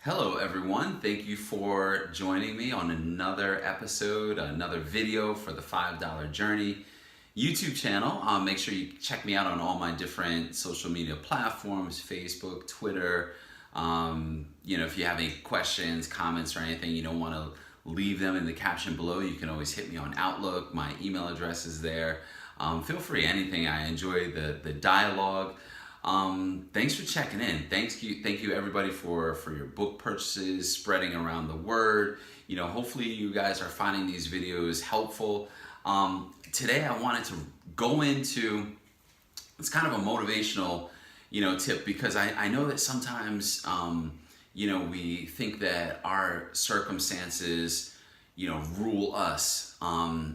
Hello everyone, thank you for joining me on another episode, another video for the $5 Journey YouTube channel. Make sure you check me out on all my different social media platforms, Facebook, Twitter. If you have any questions, comments, or anything, you don't want to leave them in the caption below, you can always hit me on Outlook. My email address is there. Feel free, anything. I enjoy the dialogue. Thanks for checking in. Thank you everybody for your book purchases, spreading around the word. Hopefully you guys are finding these videos helpful. Today I wanted to go into, it's kind of a motivational, tip, because I know that sometimes, we think that our circumstances, rule us,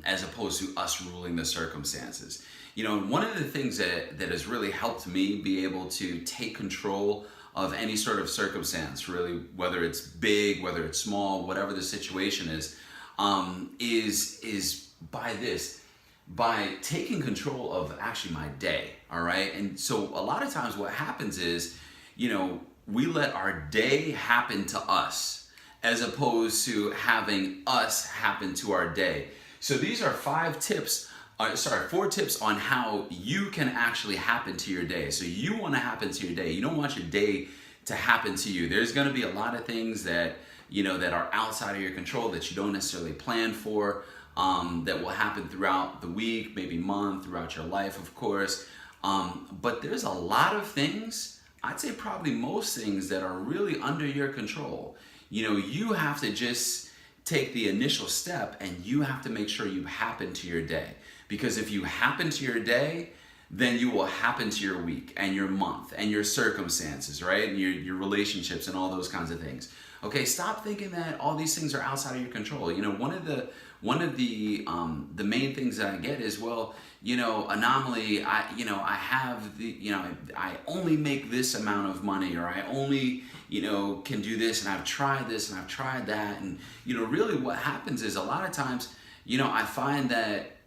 as opposed to us ruling the circumstances. One of the things that has really helped me be able to take control of any sort of circumstance, really, whether it's big, whether it's small, whatever the situation is by taking control of actually my day, all right? And so a lot of times what happens is, we let our day happen to us as opposed to having us happen to our day. So these are 4 tips on how you can actually happen to your day. So you want to happen to your day. You don't want your day to happen to you. There's going to be a lot of things that, that are outside of your control that you don't necessarily plan for, that will happen throughout the week, maybe month, throughout your life, of course. But there's a lot of things, I'd say probably most things, that are really under your control. You have to just take the initial step, and you have to make sure you happen to your day. Because if you happen to your day, then you will happen to your week and your month and your circumstances, right? And your relationships and all those kinds of things. Okay, stop thinking that all these things are outside of your control. One of the main things that I get is, anomaly, I only make this amount of money, or I only, can do this, and I've tried this and I've tried that. And, really what happens is a lot of times, I find that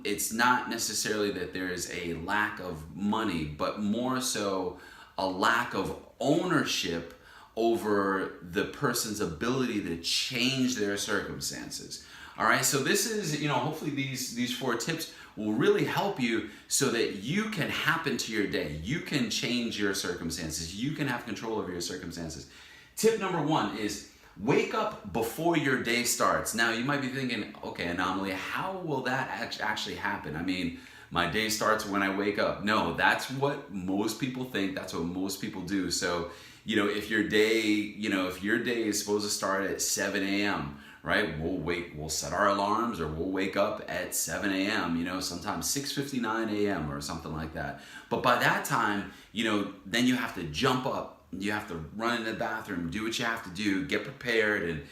it's not necessarily that there's a lack of money, but more so a lack of ownership over the person's ability to change their circumstances. All right, so this is, hopefully these 4 tips will really help you so that you can happen to your day. You can change your circumstances. You can have control over your circumstances. Tip number 1 is wake up before your day starts. Now, you might be thinking, okay, Anomaly, how will that actually happen? I mean, my day starts when I wake up. No, that's what most people think. That's what most people do. So, if your day is supposed to start at 7 a.m., right? We'll set our alarms, or we'll wake up at 7 a.m., sometimes 6:59 a.m. or something like that. But by that time, then you have to jump up. You have to run in the bathroom, do what you have to do, get prepared, and,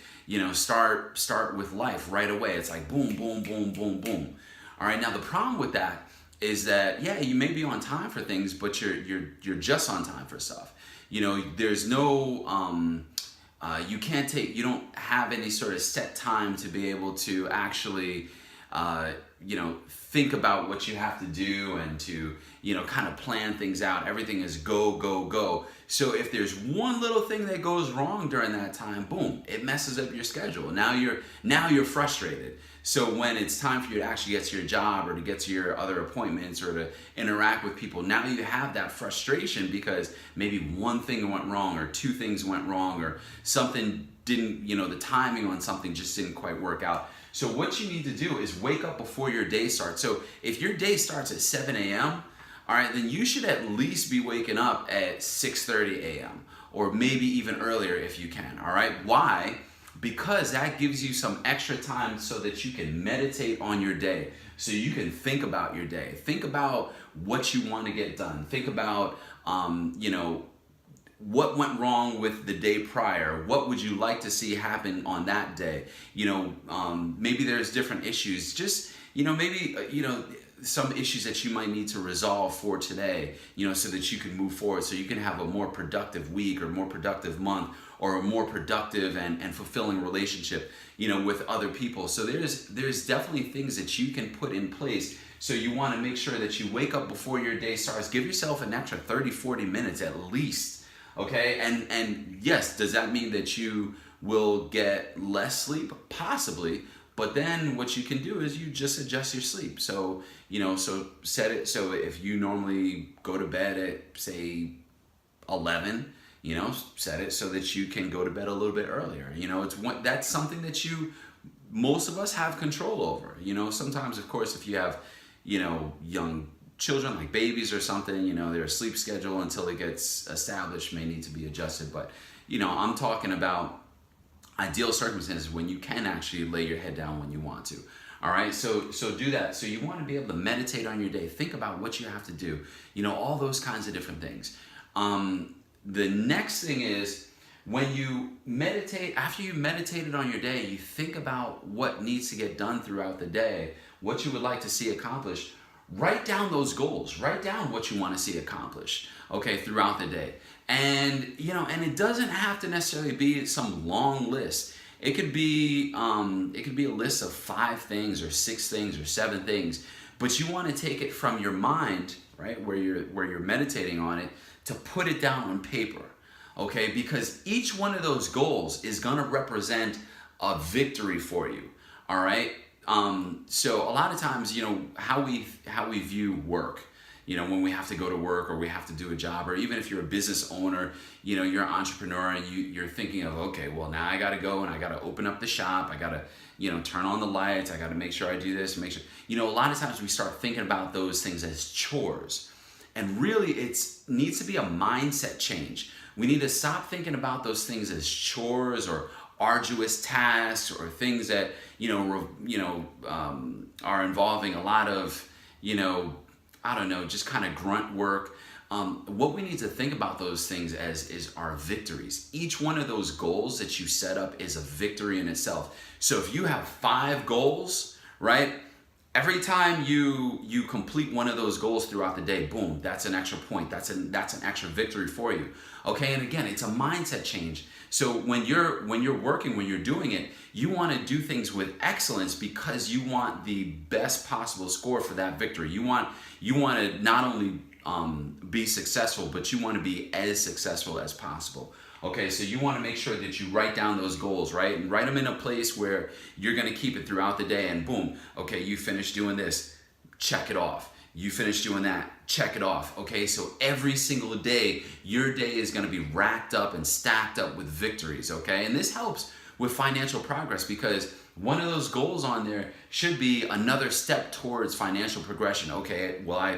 start with life right away. It's like boom, boom, boom, boom, boom. All right, now the problem with that is that, yeah, you may be on time for things, but you're just on time for stuff. There's no, you don't have any sort of set time to be able to actually, think about what you have to do and to, kind of plan things out. Everything is go, go, go. So if there's one little thing that goes wrong during that time, boom, it messes up your schedule. Now you're frustrated. So when it's time for you to actually get to your job, or to get to your other appointments, or to interact with people, now you have that frustration because maybe one thing went wrong, or 2 things went wrong, or something didn't, the timing on something just didn't quite work out. So what you need to do is wake up before your day starts. So if your day starts at 7 a.m., all right, then you should at least be waking up at 6:30 a.m. or maybe even earlier if you can, all right? Why? Because that gives you some extra time so that you can meditate on your day, so you can think about your day. Think about what you want to get done. Think about, what went wrong with the day prior. What would you like to see happen on that day? Maybe there's different issues. Just, some issues that you might need to resolve for today, so that you can move forward, so you can have a more productive week, or more productive month, or a more productive and fulfilling relationship, with other people. So there's definitely things that you can put in place. So you want to make sure that you wake up before your day starts. Give yourself an extra 30, 40 minutes at least Okay, and yes, does that mean that you will get less sleep? Possibly, but then what you can do is you just adjust your sleep. So so set it so if you normally go to bed at say 11, set it so that you can go to bed a little bit earlier. That's something that most of us have control over. Sometimes, of course, if you have young children like babies or something, their sleep schedule until it gets established may need to be adjusted. But I'm talking about ideal circumstances when you can actually lay your head down when you want to. All right, so do that. So you want to be able to meditate on your day. Think about what you have to do. All those kinds of different things. The next thing is when you meditate, after you meditated on your day, you think about what needs to get done throughout the day, what you would like to see accomplished. Write down those goals. Write down what you want to see accomplished, okay, throughout the day. And and it doesn't have to necessarily be some long list. It could be a list of 5 things or 6 things or 7 things, but you want to take it from your mind, right, where you're meditating on it, to put it down on paper, okay? Because each one of those goals is going to represent a victory for you, all right? So a lot of times, how we view work, when we have to go to work or we have to do a job, or even if you're a business owner, you're an entrepreneur and you're thinking of, okay, well, now I got to go and I got to open up the shop. I got to, turn on the lights. I got to make sure I do this and make sure, a lot of times we start thinking about those things as chores. And really, it needs to be a mindset change. We need to stop thinking about those things as chores or arduous tasks or things that are involving a lot of I don't know, just kind of grunt work. What we need to think about those things as is our victories. Each one of those goals that you set up is a victory in itself. So if you have 5 goals, right? Every time you complete one of those goals throughout the day, boom, that's an extra point. That's an extra victory for you. Okay, and again, it's a mindset change. So when you're working, when you're doing it, you want to do things with excellence because you want the best possible score for that victory. You want to not only be successful, but you want to be as successful as possible. Okay, so you want to make sure that you write down those goals, right? And write them in a place where you're going to keep it throughout the day, and boom, okay, you finished doing this, check it off. You finished doing that, check it off. Okay, so every single day, your day is going to be racked up and stacked up with victories, okay? And this helps with financial progress because one of those goals on there should be another step towards financial progression. Okay, well, I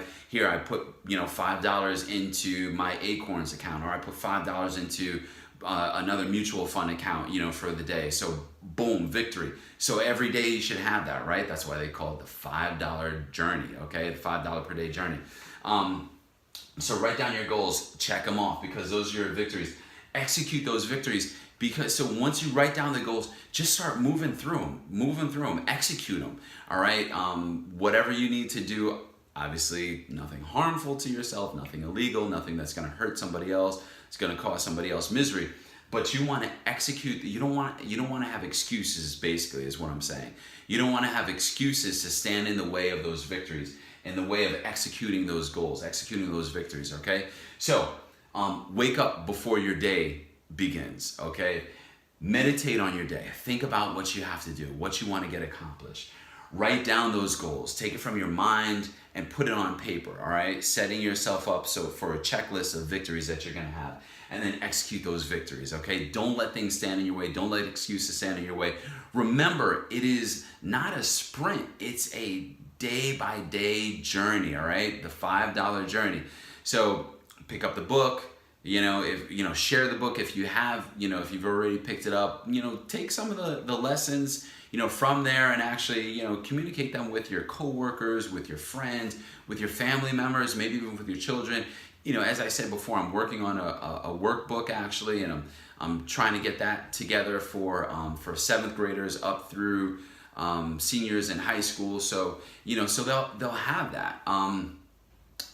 put $5 into my Acorns account, or I put $5 into another mutual fund account, for the day. So boom, victory. So every day you should have that, right? That's why they call it the $5 journey. Okay, the $5 per day journey. So write down your goals, check them off because those are your victories. Execute those victories. So once you write down the goals, just start moving through them, execute them, all right? Whatever you need to do, obviously nothing harmful to yourself, nothing illegal, nothing that's gonna hurt somebody else, it's gonna cause somebody else misery, but you wanna execute, you don't wanna have excuses, basically, is what I'm saying. You don't wanna have excuses to stand in the way of those victories, in the way of executing those goals, executing those victories, okay? So, wake up before your day begins, okay? Meditate on your day. Think about what you have to do, what you want to get accomplished. Write down those goals. Take it from your mind and put it on paper, all right? Setting yourself up for a checklist of victories that you're going to have, and then execute those victories, okay? Don't let things stand in your way. Don't let excuses stand in your way. Remember, it is not a sprint. It's a day-by-day journey, all right? The $5 journey. So pick up the book. Share the book if you have, if you've already picked it up, take some of the lessons, from there and actually, communicate them with your coworkers, with your friends, with your family members, maybe even with your children. As I said before, I'm working on a workbook actually, and I'm trying to get that together for 7th graders up through seniors in high school. So, so they'll have that.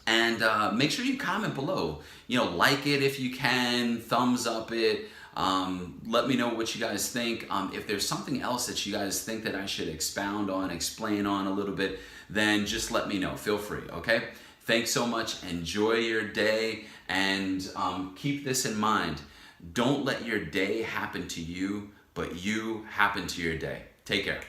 And make sure you comment below. Like it if you can, thumbs up it. Let me know what you guys think. If there's something else that you guys think that I should expound on, explain on a little bit, then just let me know. Feel free, okay? Thanks so much. Enjoy your day, and keep this in mind. Don't let your day happen to you, but you happen to your day. Take care.